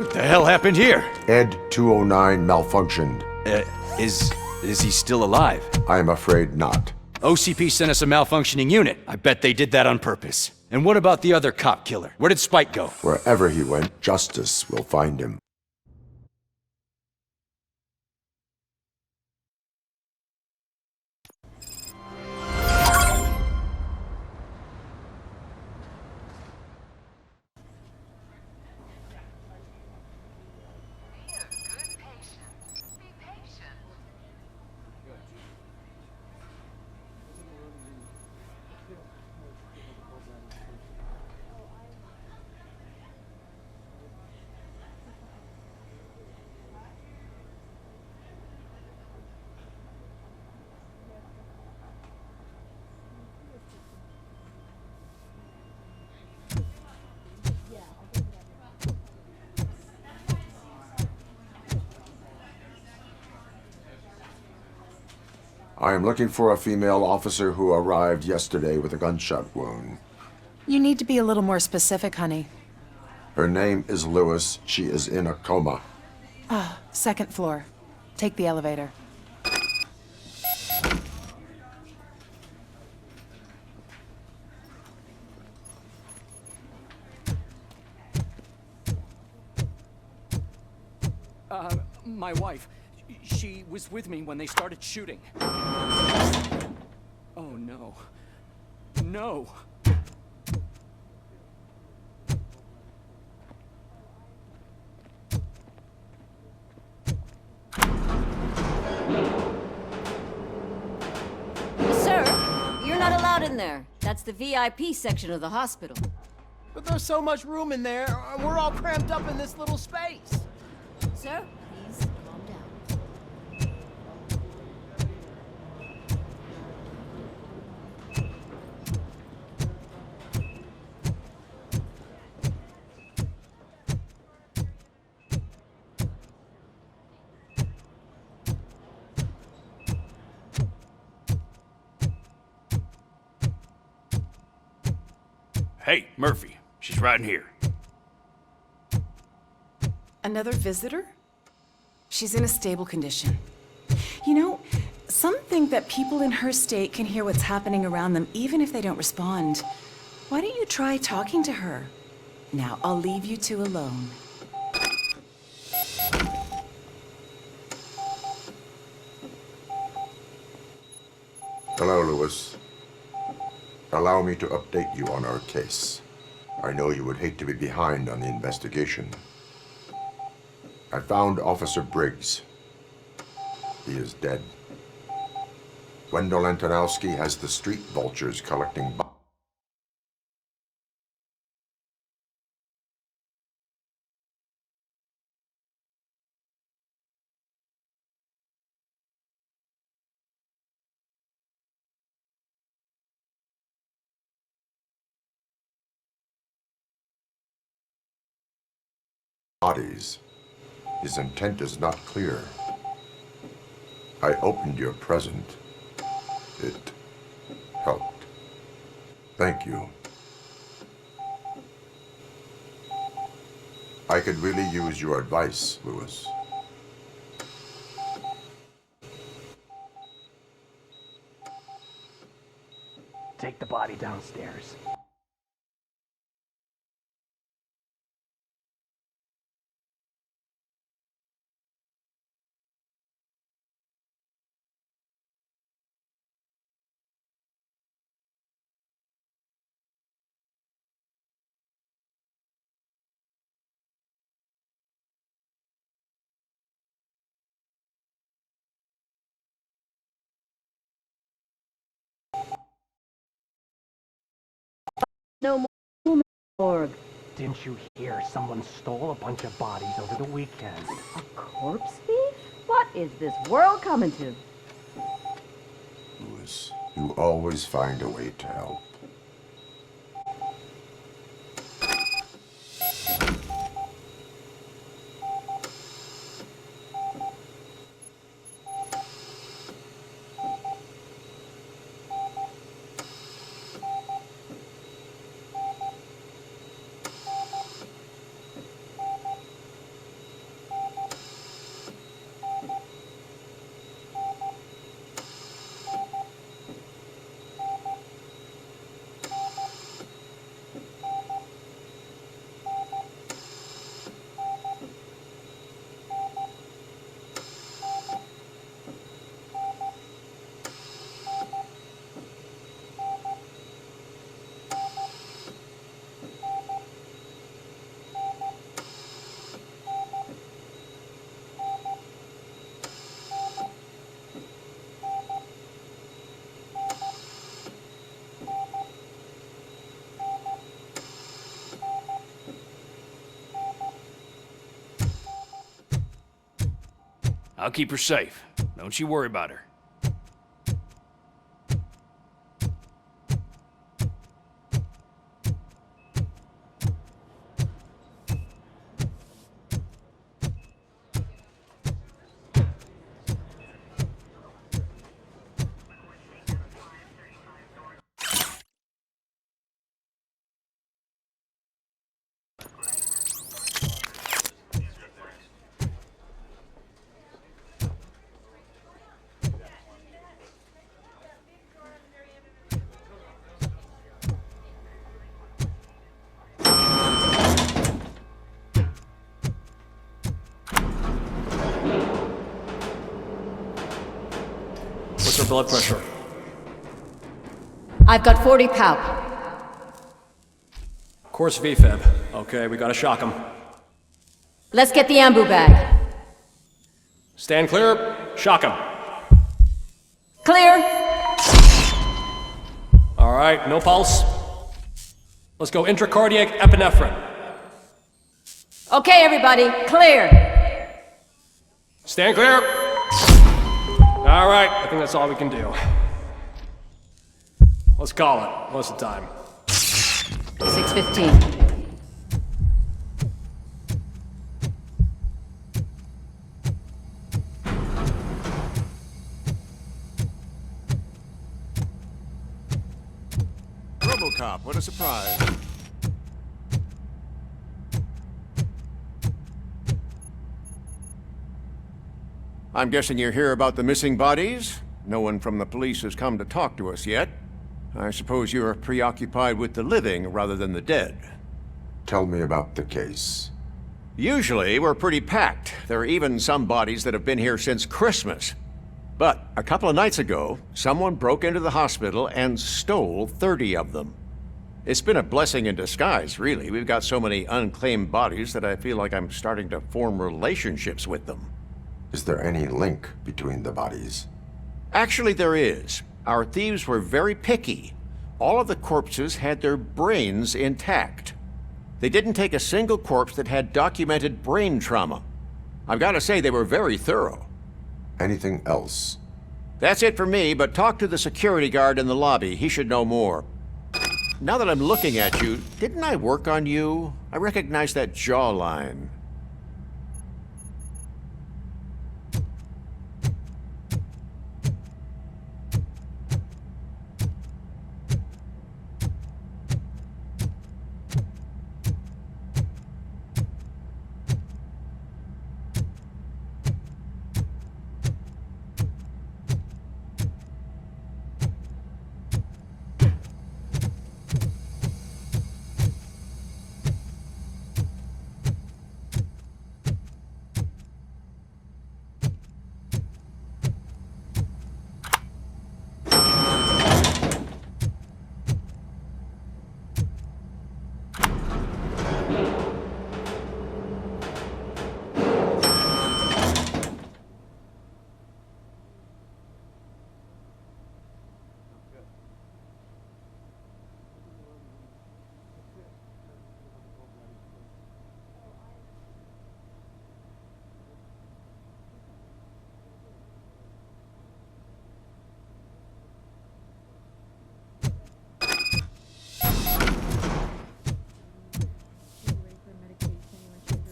What the hell happened here? Ed 209 malfunctioned. Is he still alive? I am afraid not. OCP sent us a malfunctioning unit. I bet they did that on purpose. And what about the other cop killer? Where did Spike go? Wherever he went, justice will find him. I am looking for a female officer who arrived yesterday with a gunshot wound. You need to be a little more specific, honey. Her name is Lewis. She is in a coma. Second floor. Take the elevator. My wife. She was with me when they started shooting. Oh, no. No! Sir, you're not allowed in there. That's the VIP section of the hospital. But there's so much room in there, and we're all cramped up in this little space. Sir, please calm down. Hey, Murphy. She's right in here. Another visitor? She's in a stable condition. You know, some think that people in her state can hear what's happening around them even if they don't respond. Why don't you try talking to her? Now, I'll leave you two alone. Hello, Lewis. Allow me to update you on our case. I know you would hate to be behind on the investigation. I found Officer Briggs. He is dead. Wendell Antonowski has the street vultures collecting bodies. His intent is not clear. I opened your present. It helped. Thank you. I could really use your advice, Lewis. Take the body downstairs. No more morgue. Didn't you hear someone stole a bunch of bodies over the weekend? A corpse thief? What is this world coming to? Lewis, you always find a way to help. I'll keep her safe. Don't you worry about her. What's her blood pressure? I've got 40 palp. Course VFib. Okay, we gotta shock him. Let's get the ambu bag. Stand clear. Shock him. Clear. All right, no pulse. Let's go intracardiac epinephrine. Okay, everybody, clear. Stand clear. All right, I think that's all we can do. Let's call it. What's the time? 6:15. Robocop, what a surprise. I'm guessing you're here about the missing bodies? No one from the police has come to talk to us yet. I suppose you're preoccupied with the living rather than the dead. Tell me about the case. Usually, we're pretty packed. There are even some bodies that have been here since Christmas. But a couple of nights ago, someone broke into the hospital and stole 30 of them. It's been a blessing in disguise, really. We've got so many unclaimed bodies that I feel like I'm starting to form relationships with them. Is there any link between the bodies? Actually, there is. Our thieves were very picky. All of the corpses had their brains intact. They didn't take a single corpse that had documented brain trauma. I've got to say, they were very thorough. Anything else? That's it for me, but talk to the security guard in the lobby. He should know more. Now that I'm looking at you, didn't I work on you? I recognize that jawline.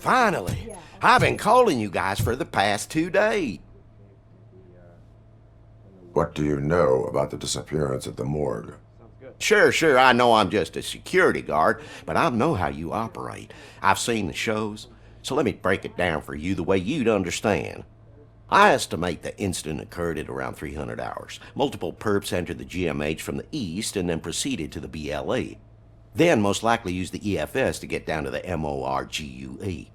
Finally. I've been calling you guys for the past 2 days. What do you know about the disappearance at the morgue? Sure, I know I'm just a security guard, but I know how you operate. I've seen the shows, so let me break it down for you the way you'd understand. I estimate the incident occurred at around 300 hours. Multiple perps entered the GMH from the east and then proceeded to the BLE. Then most likely used the EFS to get down to the MORGUE.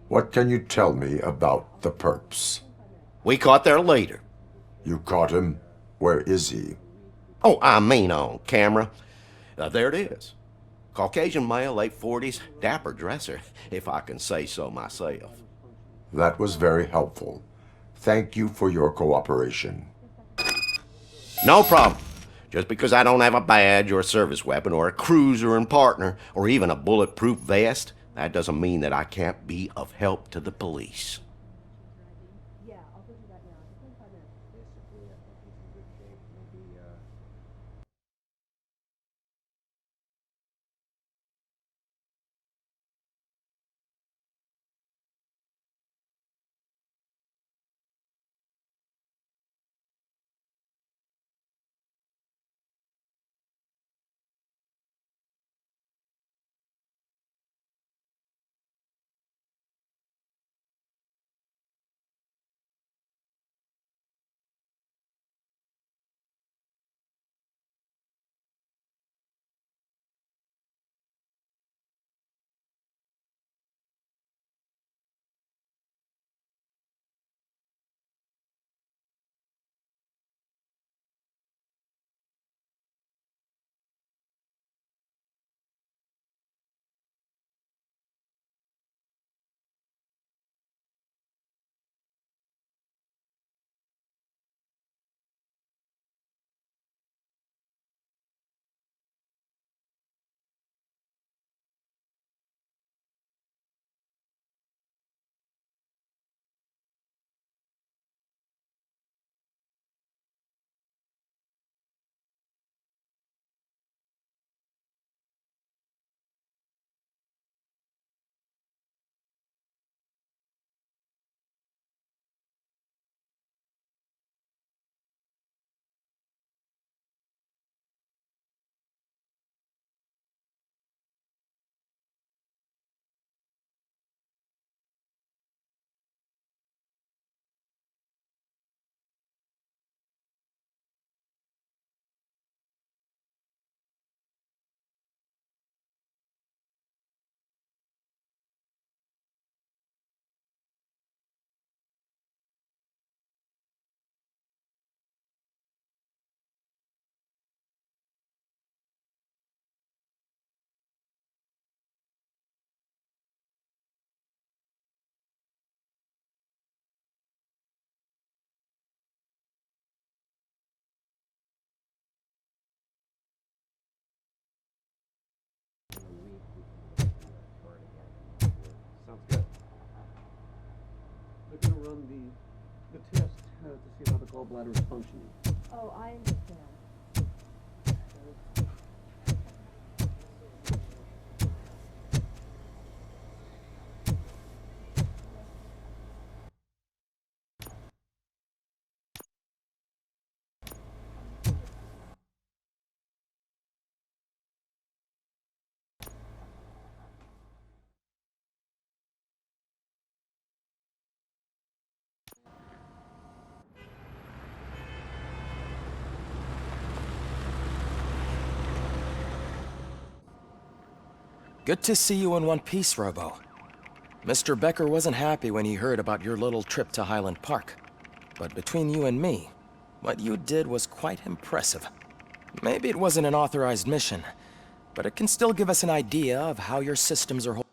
What can you tell me about the perps? We caught their leader. You caught him? Where is he? Oh, I mean on camera. There it is. Caucasian male, late 40s, dapper dresser, if I can say so myself. That was very helpful. Thank you for your cooperation. No problem. Just because I don't have a badge or a service weapon or a cruiser and partner or even a bulletproof vest, that doesn't mean that I can't be of help to the police. They're gonna run the test to see how the gallbladder is functioning. Oh, I understand. Good to see you in one piece, Robo. Mr. Becker wasn't happy when he heard about your little trip to Highland Park. But between you and me, what you did was quite impressive. Maybe it wasn't an authorized mission, but it can still give us an idea of how your systems are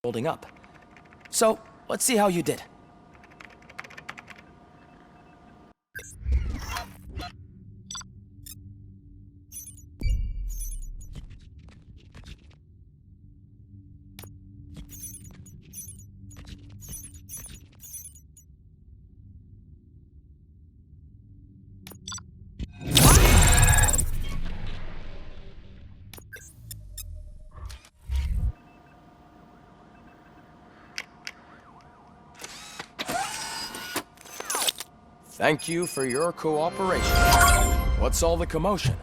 holding up. So, let's see how you did. Thank you for your cooperation. What's all the commotion?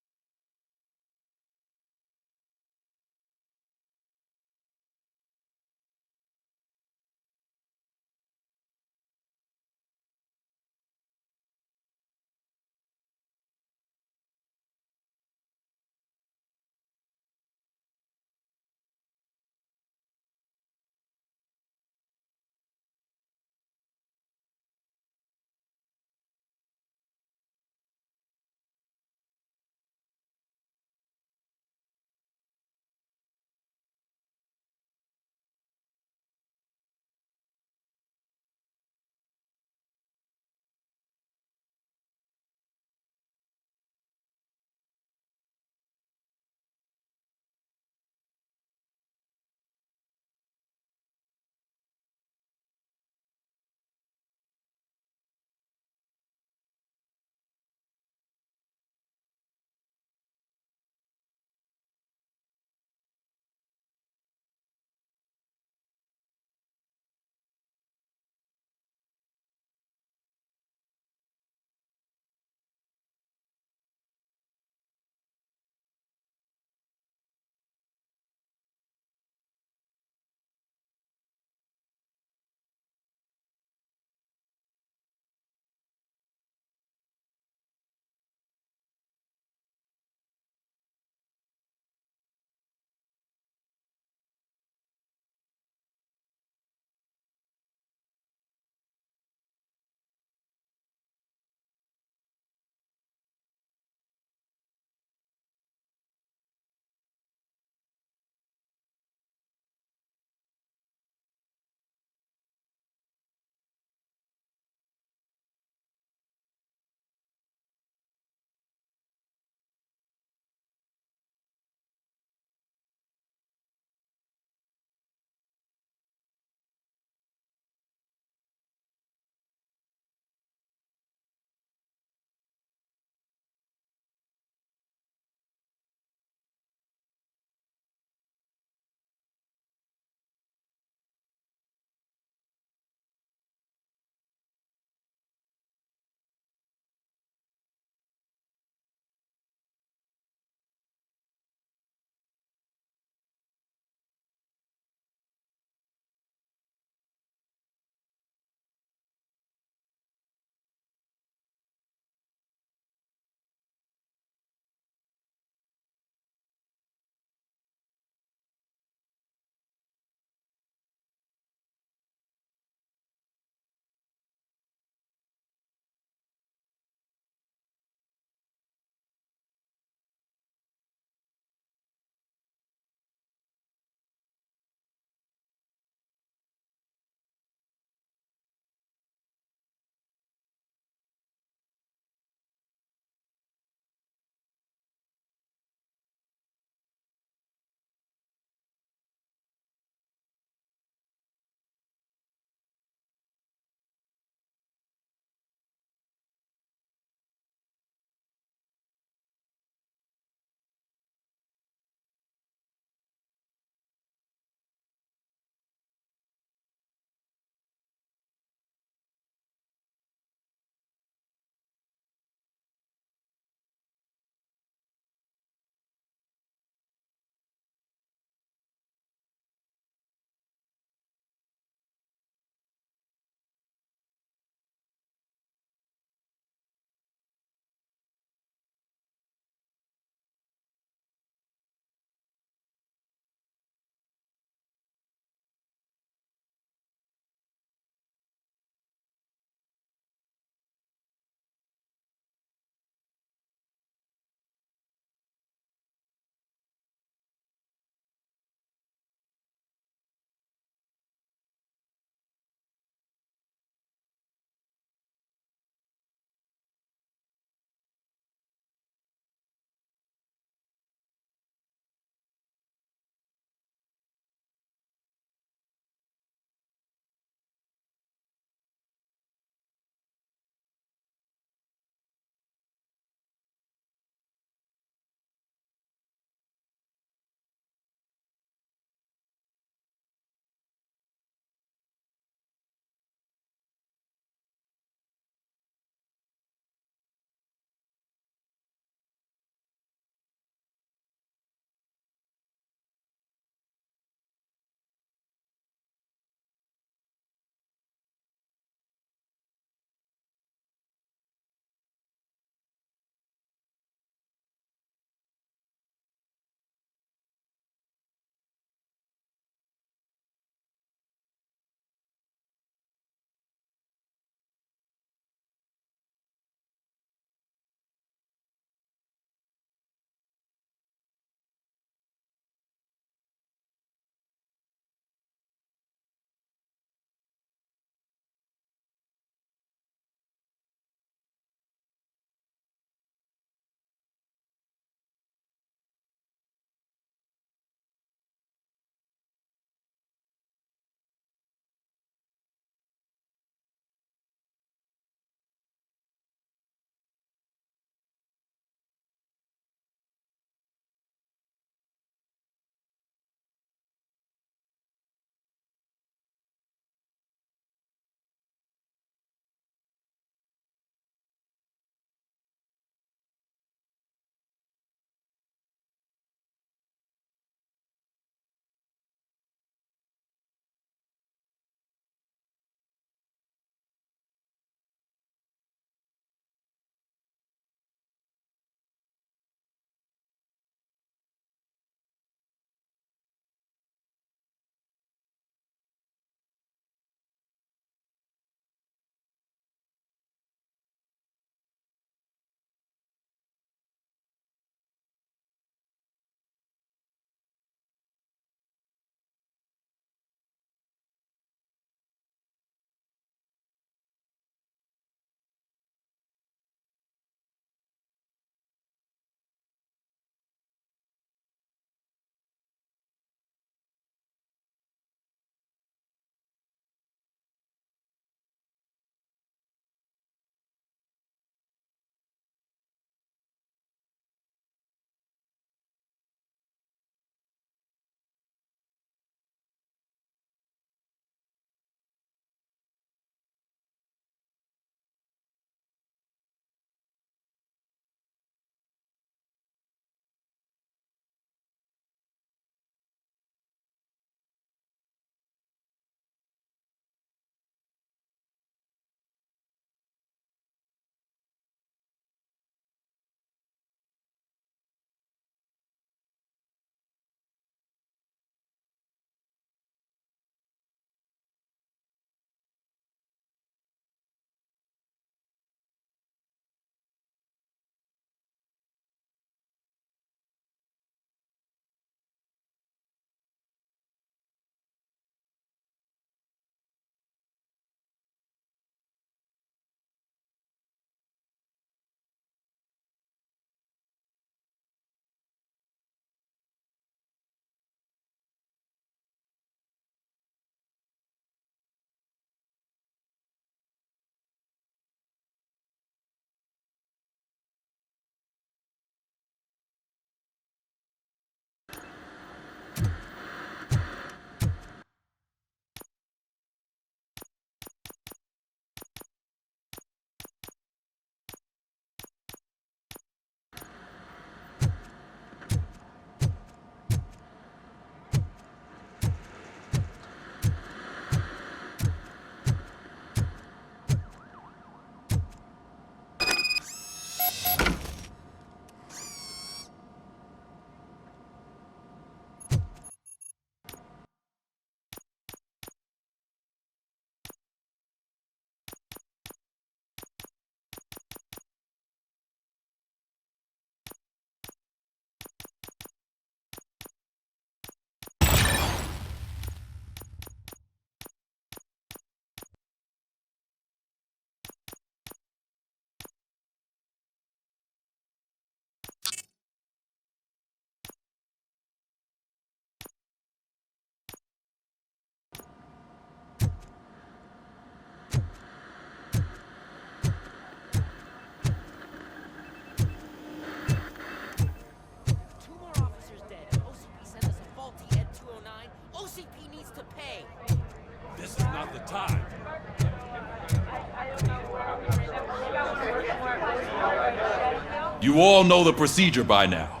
You all know the procedure by now.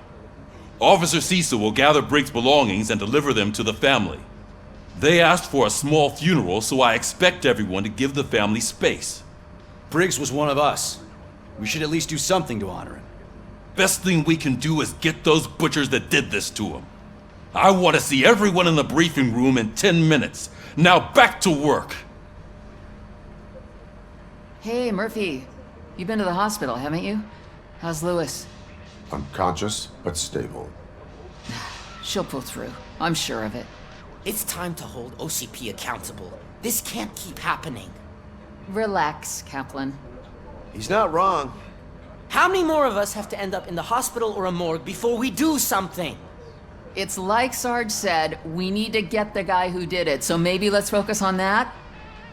Officer Cecil will gather Briggs' belongings and deliver them to the family. They asked for a small funeral, so I expect everyone to give the family space. Briggs was one of us. We should at least do something to honor him. Best thing we can do is get those butchers that did this to him. I want to see everyone in the briefing room in 10 minutes. Now back to work. Hey, Murphy. You've been to the hospital, haven't you? How's Lewis? Unconscious, but stable. She'll pull through. I'm sure of it. It's time to hold OCP accountable. This can't keep happening. Relax, Kaplan. He's not wrong. How many more of us have to end up in the hospital or a morgue before we do something? It's like Sarge said, we need to get the guy who did it, so maybe let's focus on that?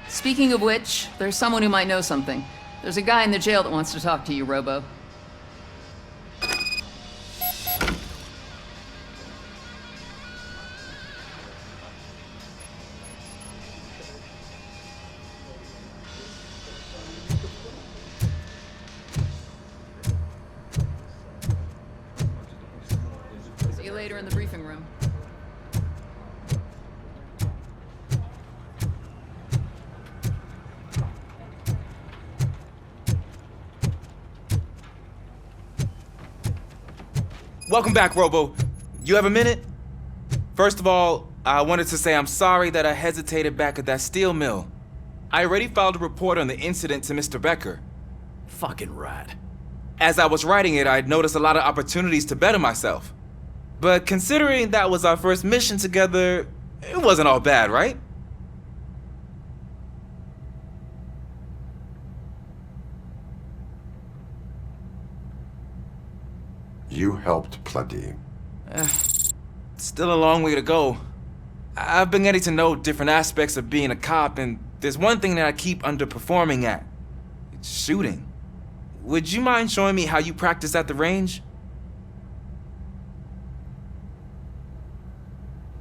Speaking of which, there's someone who might know something. There's a guy in the jail that wants to talk to you, Robo. See you later in the briefing room. Welcome back, Robo. You have a minute? First of all, I wanted to say I'm sorry that I hesitated back at that steel mill. I already filed a report on the incident to Mr. Becker. Fucking rat. As I was writing it, I'd noticed a lot of opportunities to better myself. But considering that was our first mission together, it wasn't all bad, right? You helped plenty. Still a long way to go. I've been getting to know different aspects of being a cop, and there's one thing that I keep underperforming at. It's shooting. Would you mind showing me how you practice at the range?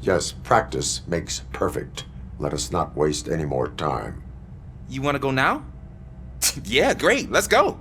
Yes, practice makes perfect. Let us not waste any more time. You want to go now? Yeah, great. Let's go.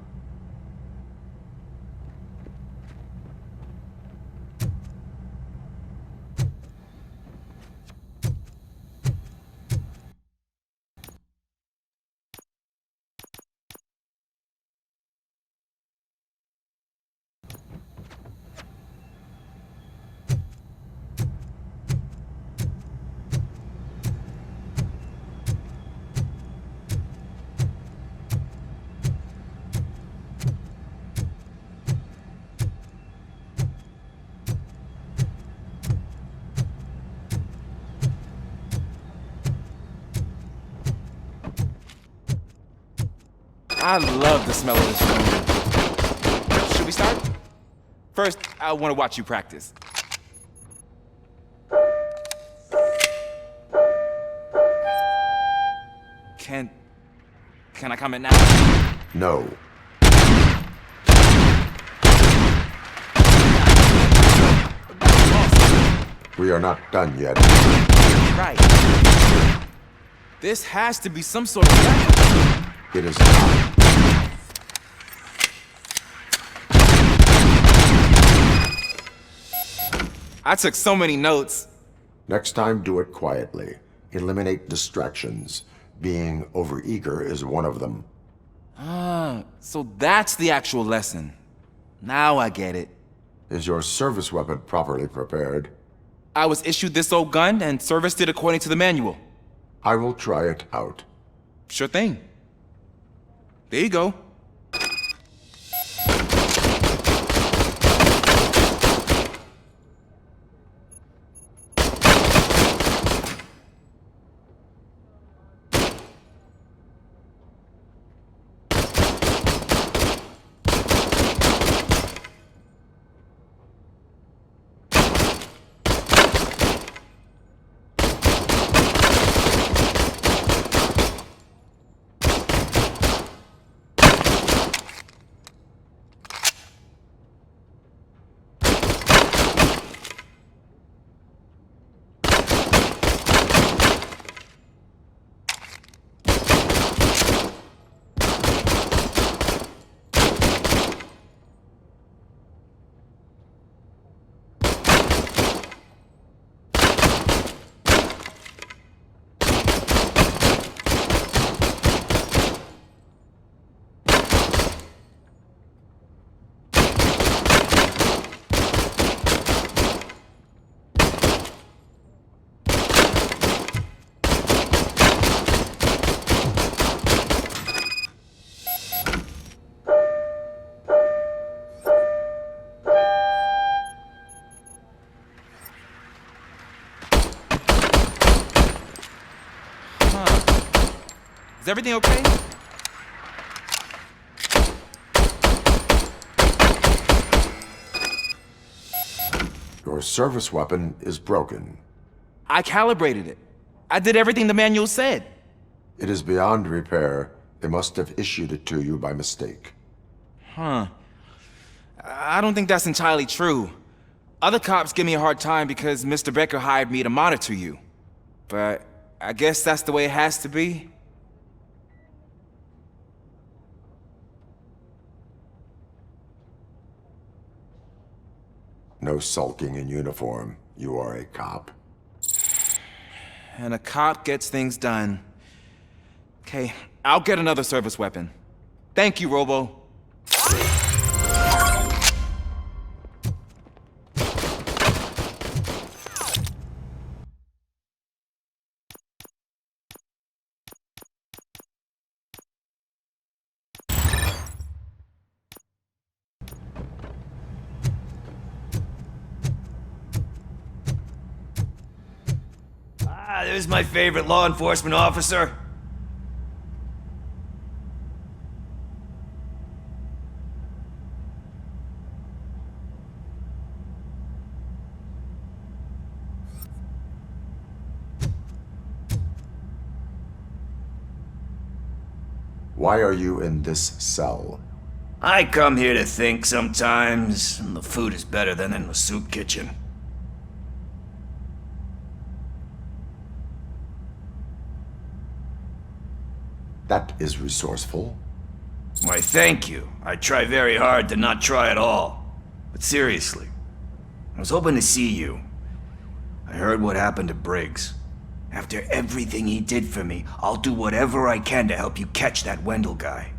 I love the smell of this room. Should we start? First, I want to watch you practice. Can I comment now? No. We are not done yet. Right. This has to be some sort of... It is not. I took so many notes. Next time, do it quietly. Eliminate distractions. Being overeager is one of them. Ah, so that's the actual lesson. Now I get it. Is your service weapon properly prepared? I was issued this old gun and serviced it according to the manual. I will try it out. Sure thing. There you go. everything okay? Your service weapon is broken. I calibrated it. I did everything the manual said. It is beyond repair. They must have issued it to you by mistake. Huh. I don't think that's entirely true. Other cops give me a hard time because Mr. Becker hired me to monitor you. But I guess that's the way it has to be. No sulking in uniform. You are a cop. And a cop gets things done. Okay, I'll get another service weapon. Thank you, Robo. There's my favorite law enforcement officer. Why are you in this cell? I come here to think sometimes, and the food is better than in the soup kitchen. That is resourceful. Why, thank you. I try very hard to not try at all. But seriously, I was hoping to see you. I heard what happened to Briggs. After everything he did for me, I'll do whatever I can to help you catch that Wendell guy.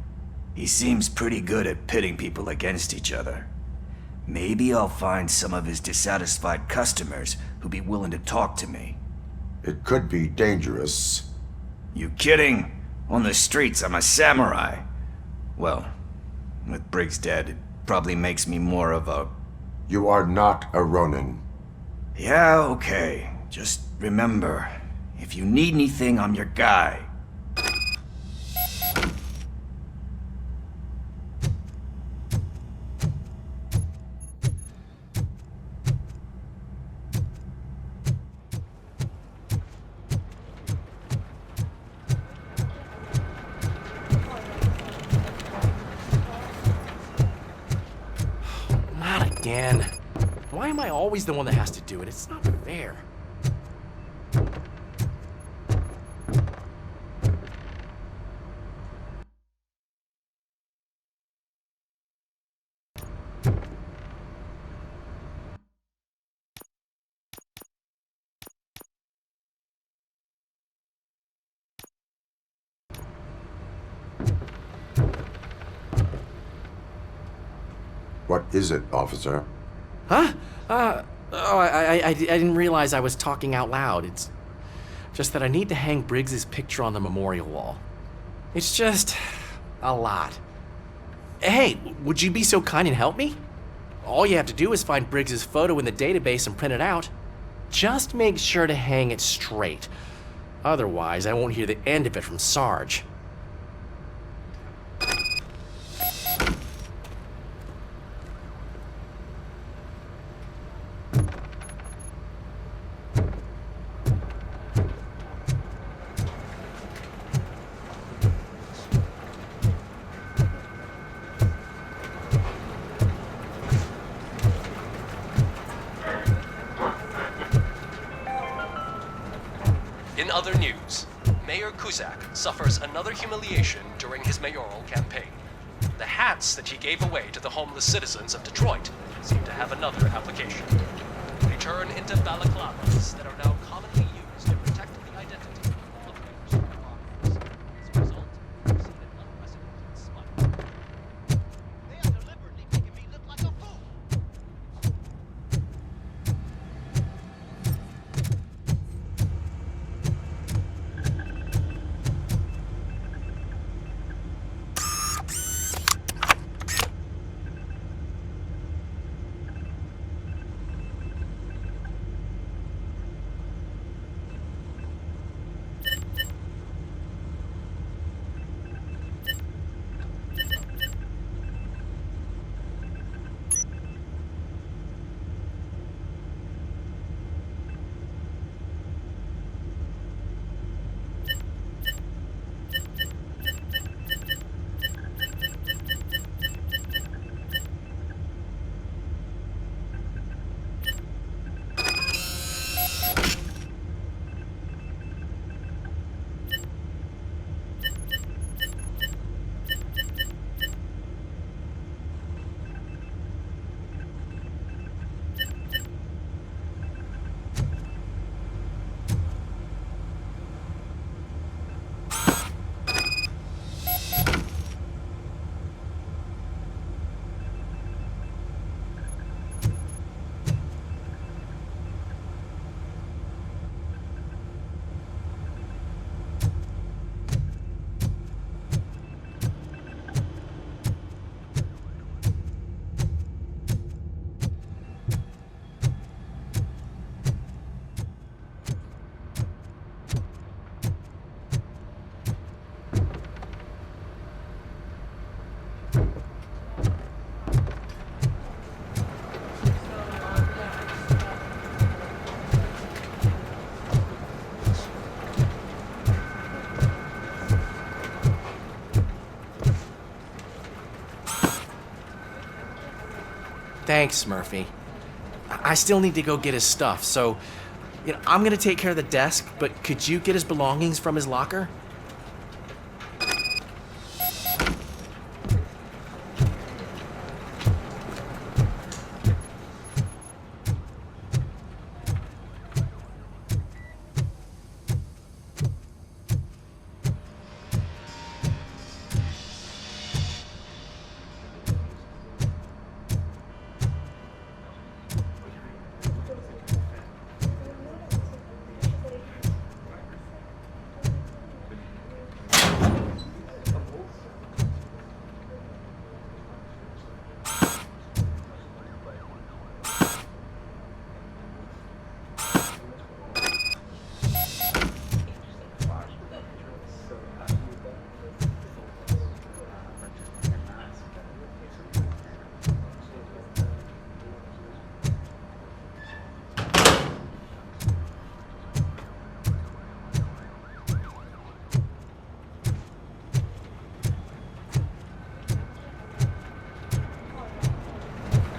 He seems pretty good at pitting people against each other. Maybe I'll find some of his dissatisfied customers who'd be willing to talk to me. It could be dangerous. You kidding? On the streets, I'm a samurai. Well, with Briggs dead, it probably makes me more of a... You are not a Ronin. Yeah, okay. Just remember, if you need anything, I'm your guy. Again. Why am I always the one that has to do it? It's not fair. What is it, officer? Huh? I didn't realize I was talking out loud. It's just that I need to hang Briggs's picture on the memorial wall. It's just a lot. Hey, would you be so kind and help me? All you have to do is find Briggs's photo in the database and print it out. Just make sure to hang it straight. Otherwise, I won't hear the end of it from Sarge. In other news, Mayor Kuzak suffers another humiliation during his mayoral campaign. The hats that he gave away to the homeless citizens of Detroit seem to have another application. They turn into balaclavas that are now commonly used to protect the identity of all members of the armies. As a result, we've seen an unprecedented spike. They are deliberately making me look like a fool. Thanks, Murphy. I still need to go get his stuff, so I'm gonna take care of the desk, but could you get his belongings from his locker?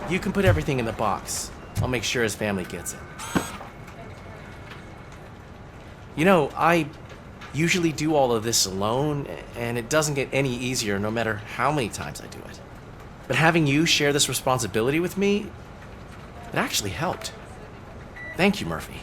You can put everything in the box. I'll make sure his family gets it. I usually do all of this alone, and it doesn't get any easier no matter how many times I do it. But having you share this responsibility with me, it actually helped. Thank you, Murphy.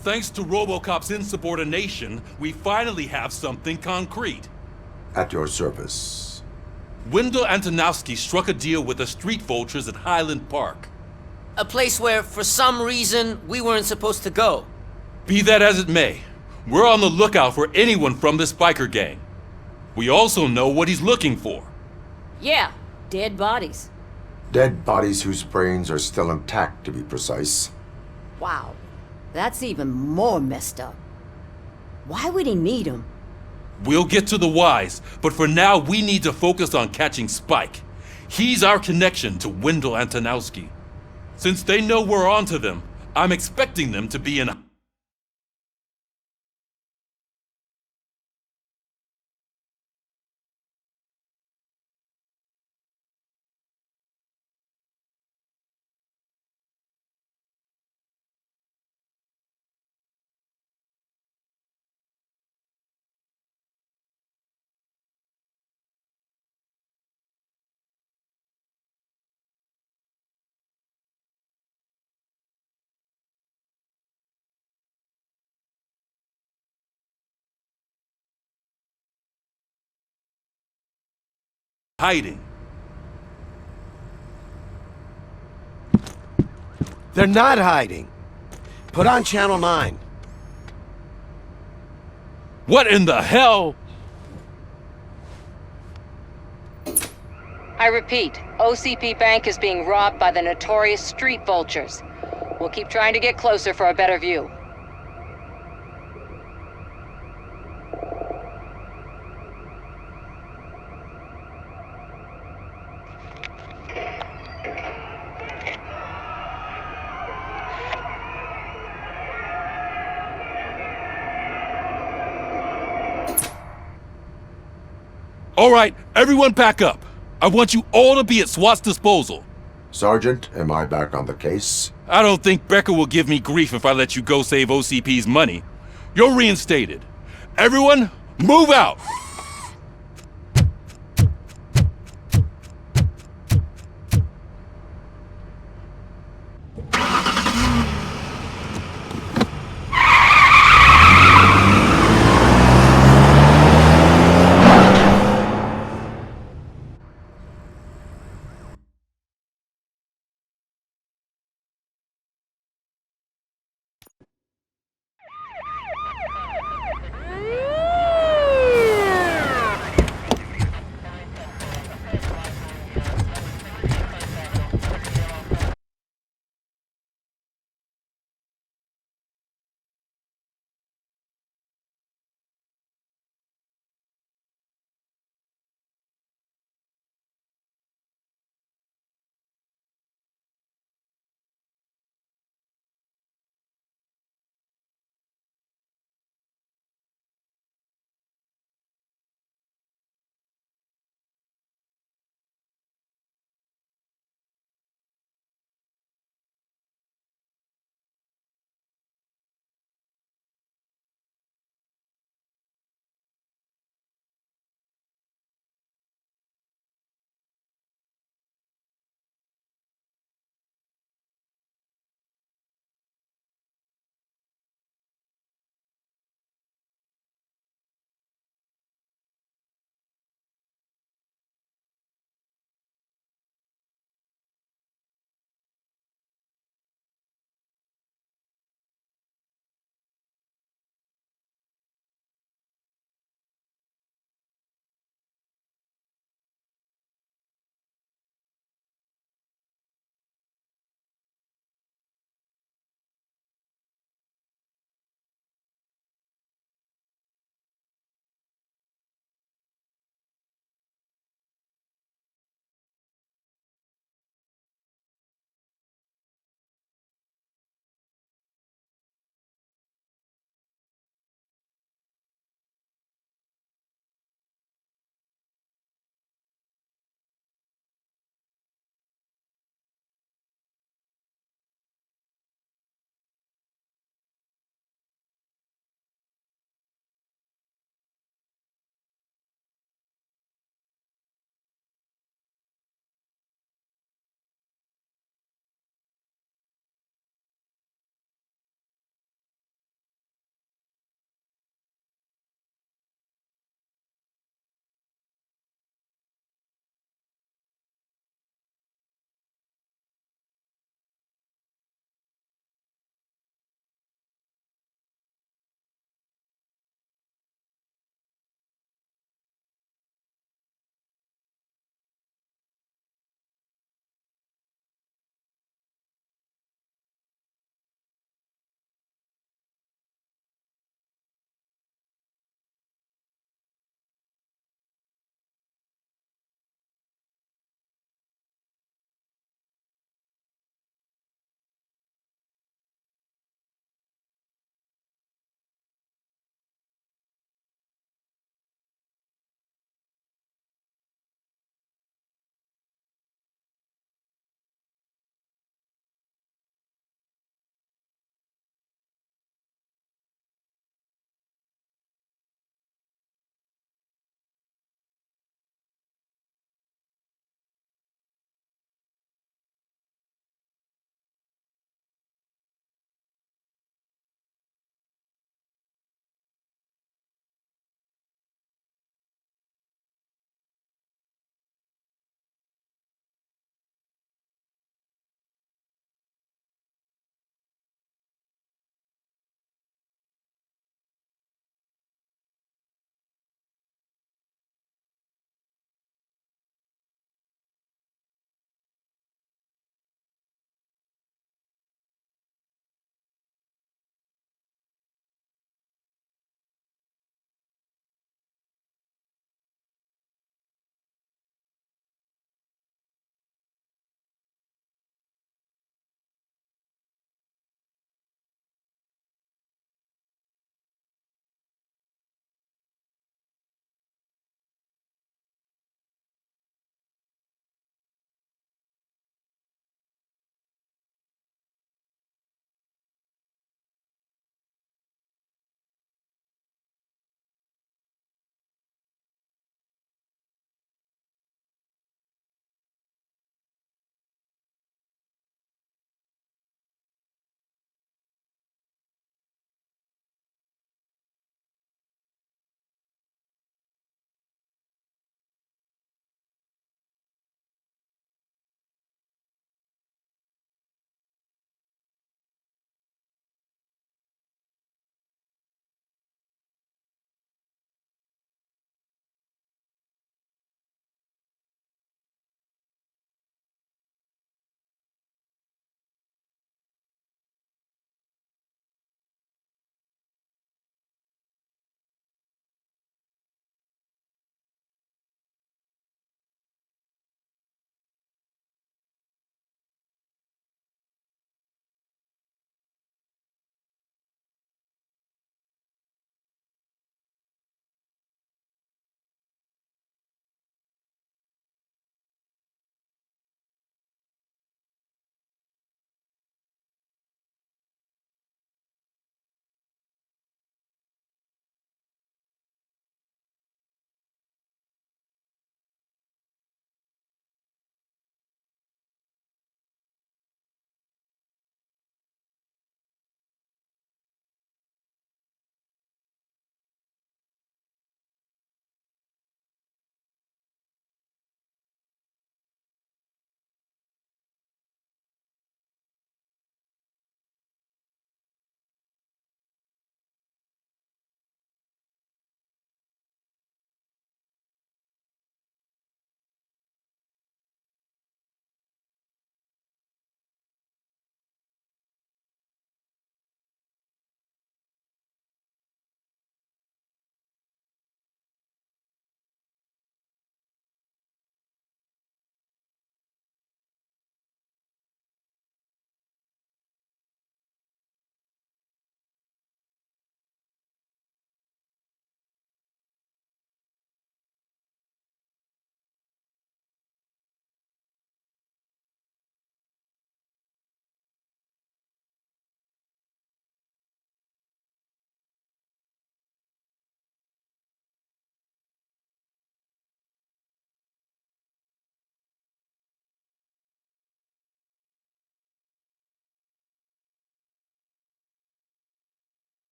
Thanks to Robocop's insubordination, we finally have something concrete. At your service. Wendell Antonowski struck a deal with the street vultures at Highland Park. A place where, for some reason, we weren't supposed to go. Be that as it may, we're on the lookout for anyone from this biker gang. We also know what he's looking for. Yeah, dead bodies. Dead bodies whose brains are still intact, to be precise. Wow, that's even more messed up. Why would he need them? We'll get to the whys, but for now we need to focus on catching Spike. He's our connection to Wendell Antonowski. Since they know we're onto them, I'm expecting them to be in hiding. They're not hiding. Put on Channel 9. What in the hell? I repeat, OCP Bank is being robbed by the notorious street vultures. We'll keep trying to get closer for a better view. All right, everyone back up. I want you all to be at SWAT's disposal. Sergeant, am I back on the case? I don't think Becker will give me grief if I let you go save OCP's money. You're reinstated. Everyone, move out!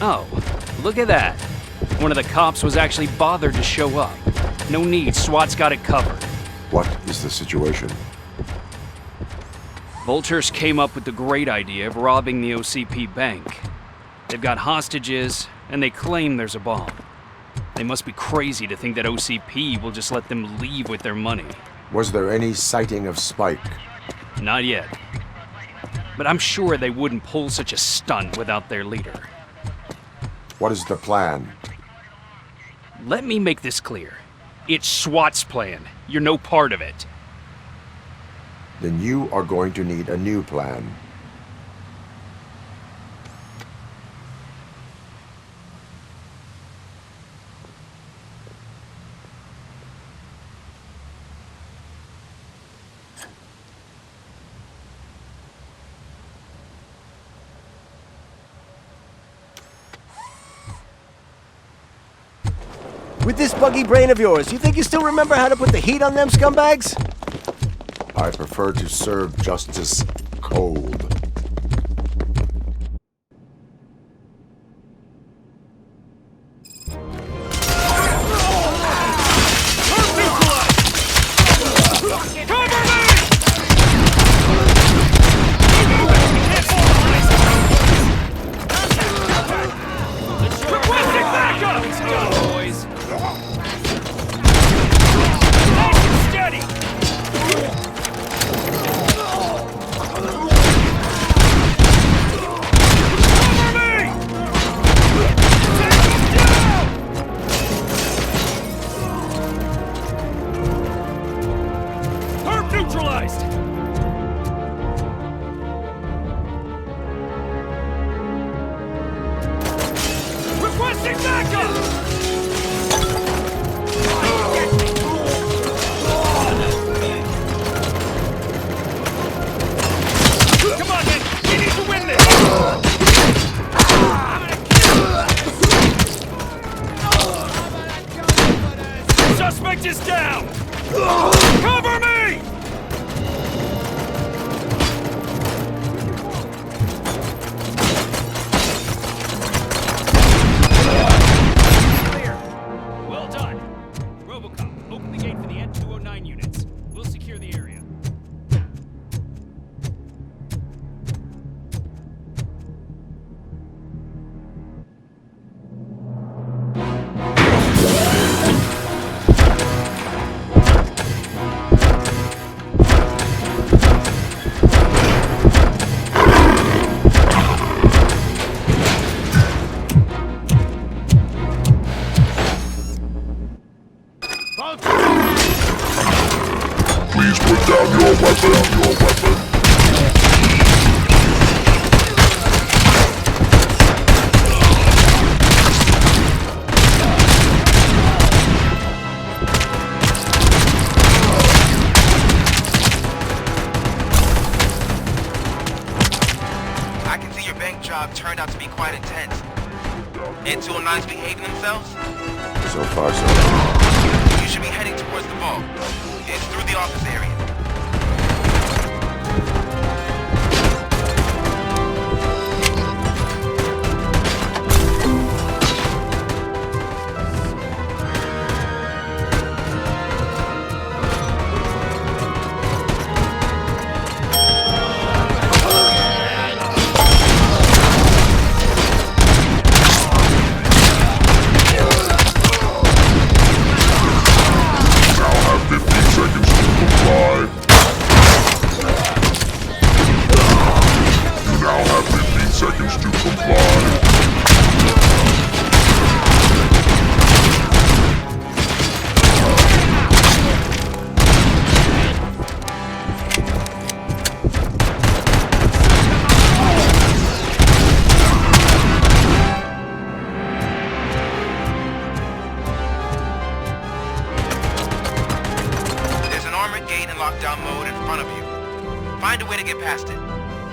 Oh, look at that. One of the cops was actually bothered to show up. No need, SWAT's got it covered. What is the situation? Vultures came up with the great idea of robbing the OCP bank. They've got hostages, and they claim there's a bomb. They must be crazy to think that OCP will just let them leave with their money. Was there any sighting of Spike? Not yet. But I'm sure they wouldn't pull such a stunt without their leader. What is the plan? Let me make this clear. It's SWAT's plan. You're no part of it. Then you are going to need a new plan. With this buggy brain of yours, you think you still remember how to put the heat on them scumbags? I prefer to serve justice cold. Suspect is down! Cover me! Clear. Well done. Robocop, open the gate for the N209 units. We'll secure the area. Please put down your weapon. I can see your bank job turned out to be quite intense. N209's behaving themselves? So far, so You should be heading towards the vault. It's through the office area. Lockdown mode in front of you. Find a way to get past it.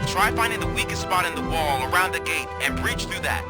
Try finding the weakest spot in the wall around the gate and breach through that.